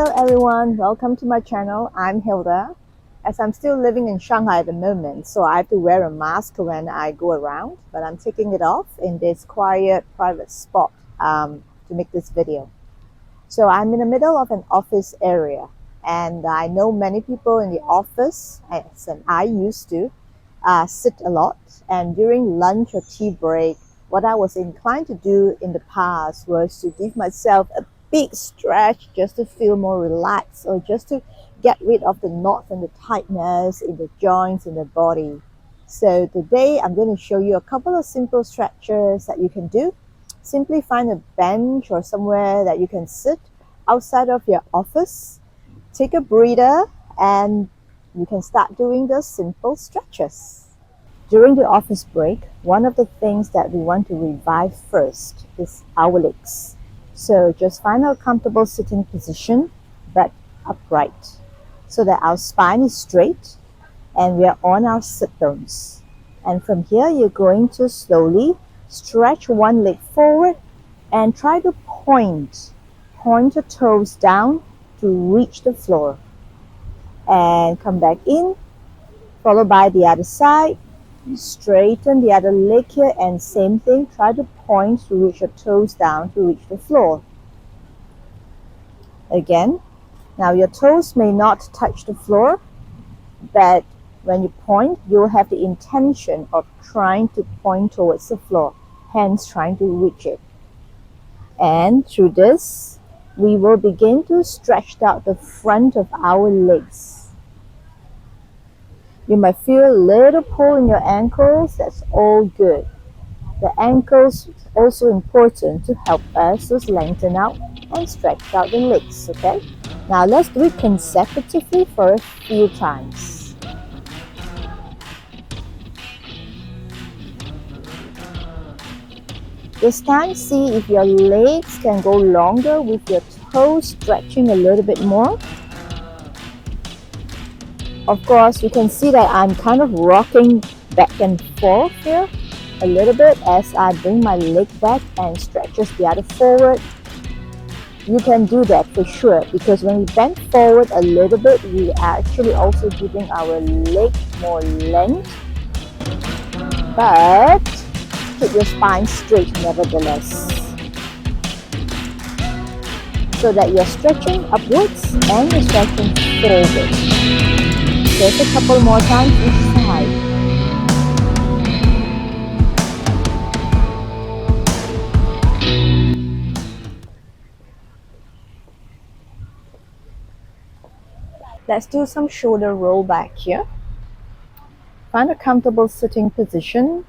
Hello everyone, welcome to my channel. I'm Hilda. As I'm still living in Shanghai at the moment, so I have to wear a mask when I go around, but I'm taking it off in this quiet private spot to make this video. So I'm in the middle of an office area, and I know many people in the office, and I used to sit a lot, and during lunch or tea break, what I was inclined to do in the past was to give myself a big stretch just to feel more relaxed, or just to get rid of the knots and the tightness in the joints in the body. So today I'm going to show you a couple of simple stretches that you can do. Simply find a bench or somewhere that you can sit outside of your office. Take a breather and you can start doing the simple stretches. During the office break, one of the things that we want to revive first is our legs. So just find a comfortable sitting position, but upright, so that our spine is straight and we are on our sit bones. And from here, you're going to slowly stretch one leg forward and try to point your toes down to reach the floor. And come back in, followed by the other side. Straighten the other leg here, and same thing, try to point to reach your toes down to reach the floor. Again, now your toes may not touch the floor, but when you point, you'll have the intention of trying to point towards the floor, hence trying to reach it. And through this, we will begin to stretch out the front of our legs. You might feel a little pull in your ankles. That's all good. The ankles is also important to help us to lengthen out and stretch out the legs, okay? Now let's do it consecutively for a few times. This time, see if your legs can go longer with your toes stretching a little bit more. Of course, you can see that I'm kind of rocking back and forth here a little bit as I bring my leg back and stretches the other forward. You can do that for sure, because when we bend forward a little bit, we are actually also giving our leg more length, but keep your spine straight nevertheless, so that you're stretching upwards and you're stretching forward. Just a couple more times each side. Let's do some shoulder roll back here. Find a comfortable sitting position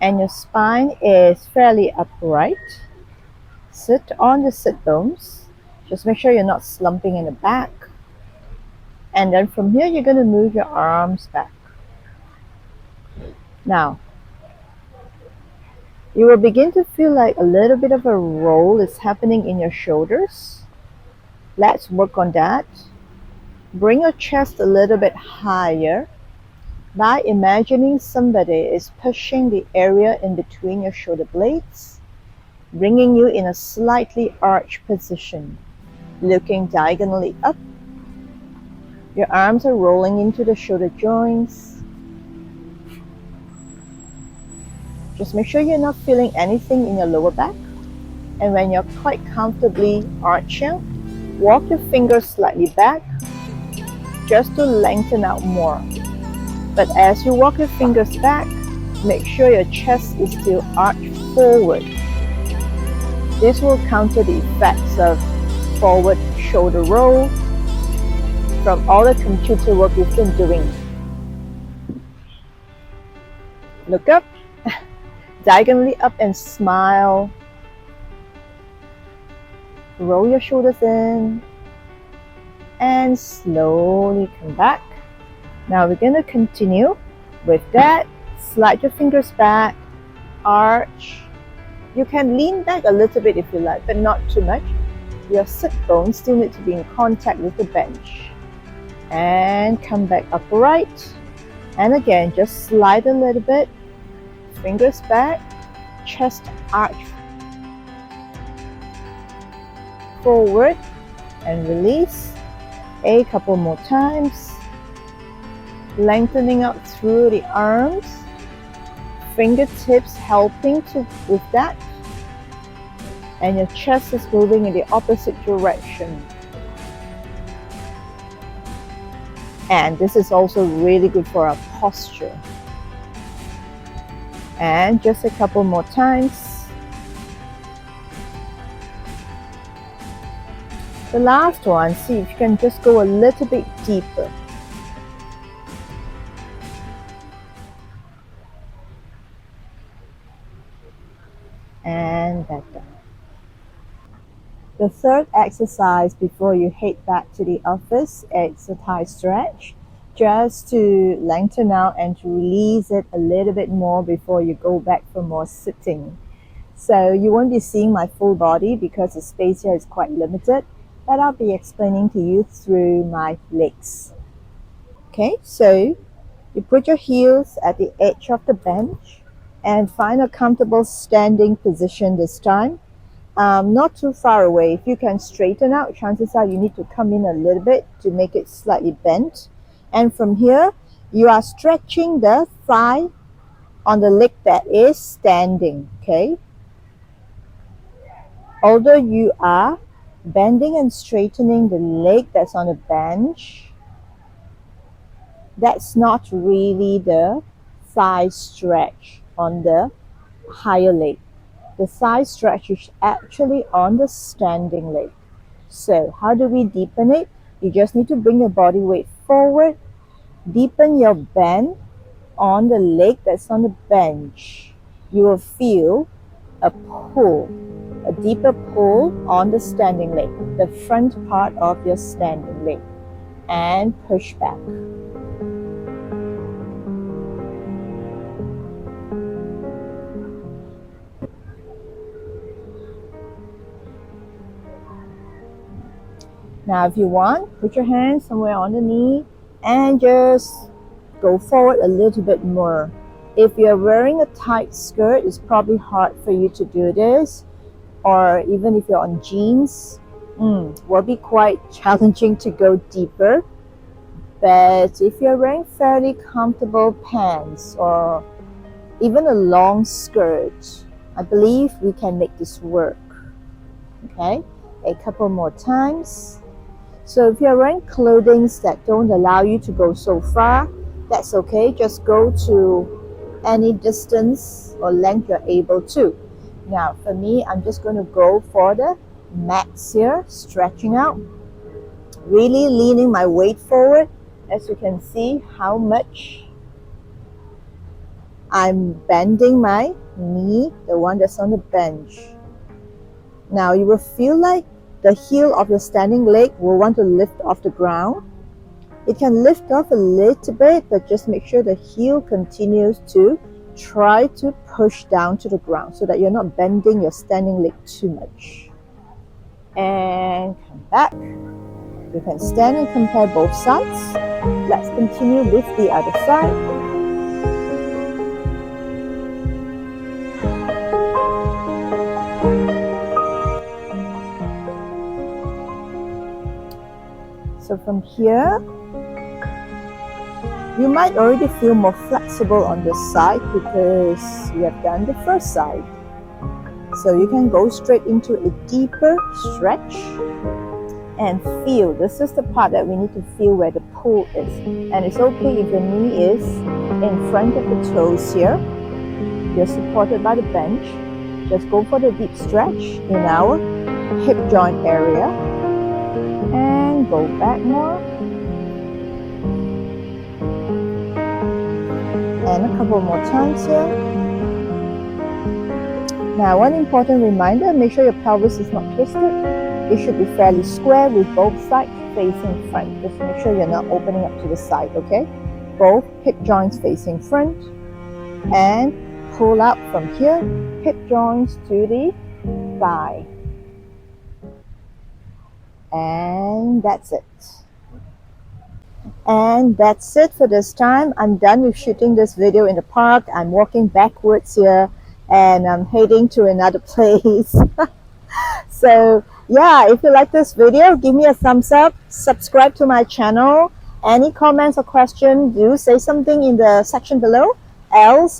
and your spine is fairly upright. Sit on the sit bones. Just make sure you're not slumping in the back. And then from here, you're going to move your arms back. Now, you will begin to feel like a little bit of a roll is happening in your shoulders. Let's work on that. Bring your chest a little bit higher by imagining somebody is pushing the area in between your shoulder blades, bringing you in a slightly arched position, looking diagonally up. Your arms are rolling into the shoulder joints. Just make sure you're not feeling anything in your lower back. And when you're quite comfortably arching, walk your fingers slightly back just to lengthen out more. But as you walk your fingers back, make sure your chest is still arched forward. This will counter the effects of forward shoulder roll from all the computer work you've been doing. Look up, diagonally up and smile. Roll your shoulders in and slowly come back. Now we're going to continue with that. Slide your fingers back, arch. You can lean back a little bit if you like, but not too much. Your sit bones still need to be in contact with the bench. And come back upright. And again, just slide a little bit. Fingers back, chest arch forward. and release. A couple more times. Lengthening out through the arms. Fingertips helping with that. And your chest is moving in the opposite direction. And this is also really good for our posture. And just a couple more times. The last one, see if you can just go a little bit deeper. And back down. The third exercise before you head back to the office, it's a thigh stretch, just to lengthen out and to release it a little bit more before you go back for more sitting. So you won't be seeing my full body because the space here is quite limited, but I'll be explaining to you through my legs. Okay, so you put your heels at the edge of the bench and find a comfortable standing position this time. Not too far away. If you can straighten out, chances are you need to come in a little bit to make it slightly bent. And from here, you are stretching the thigh on the leg that is standing, okay? Although you are bending and straightening the leg that's on the bench, that's not really the thigh stretch on the higher leg. The thigh stretch is actually on the standing leg. So how do we deepen it? You just need to bring your body weight forward, deepen your bend on the leg that's on the bench. You will feel a pull, a deeper pull on the standing leg, the front part of your standing leg, and push back. Now if you want, put your hands somewhere on the knee and just go forward a little bit more. If you're wearing a tight skirt, it's probably hard for you to do this, or even if you're on jeans, will be quite challenging to go deeper. But if you're wearing fairly comfortable pants or even a long skirt, I believe we can make this work. Okay, a couple more times. So if you're wearing clothing that don't allow you to go so far, that's okay. Just go to any distance or length you're able to. Now for me, I'm just going to go for the max here, stretching out, really leaning my weight forward. As you can see how much I'm bending my knee, the one that's on the bench. Now you will feel like the heel of your standing leg will want to lift off the ground. It can lift off a little bit, but just make sure the heel continues to try to push down to the ground so that you're not bending your standing leg too much. And come back. You can stand and compare both sides. Let's continue with the other side. So from here, you might already feel more flexible on this side because you have done the first side. So you can go straight into a deeper stretch and feel. This is the part that we need to feel where the pull is. And it's okay if your knee is in front of the toes here. You're supported by the bench. Just go for the deep stretch in our hip joint area. And go back more. And a couple more times here. Now one important reminder, make sure your pelvis is not twisted. It should be fairly square with both sides facing front. Just make sure you're not opening up to the side, okay? Both hip joints facing front. And pull out from here, hip joints to the thigh. And that's it. And that's it for this time. I'm done with shooting this video in the park. I'm walking backwards here and I'm heading to another place. So yeah, if you like this video, give me a thumbs up, subscribe to my channel. Any comments or questions, do say something in the section below. Else,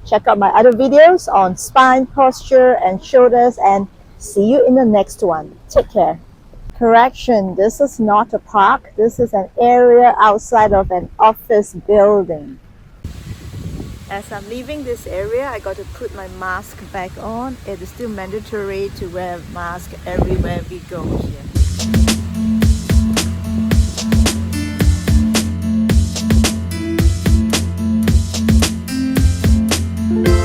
check out my other videos on spine, posture, and shoulders, and see you in the next one. Take care. Correction, this is not a park. This is an area outside of an office building. As I'm leaving this area, I got to put my mask back on. It is still mandatory to wear a mask everywhere we go here.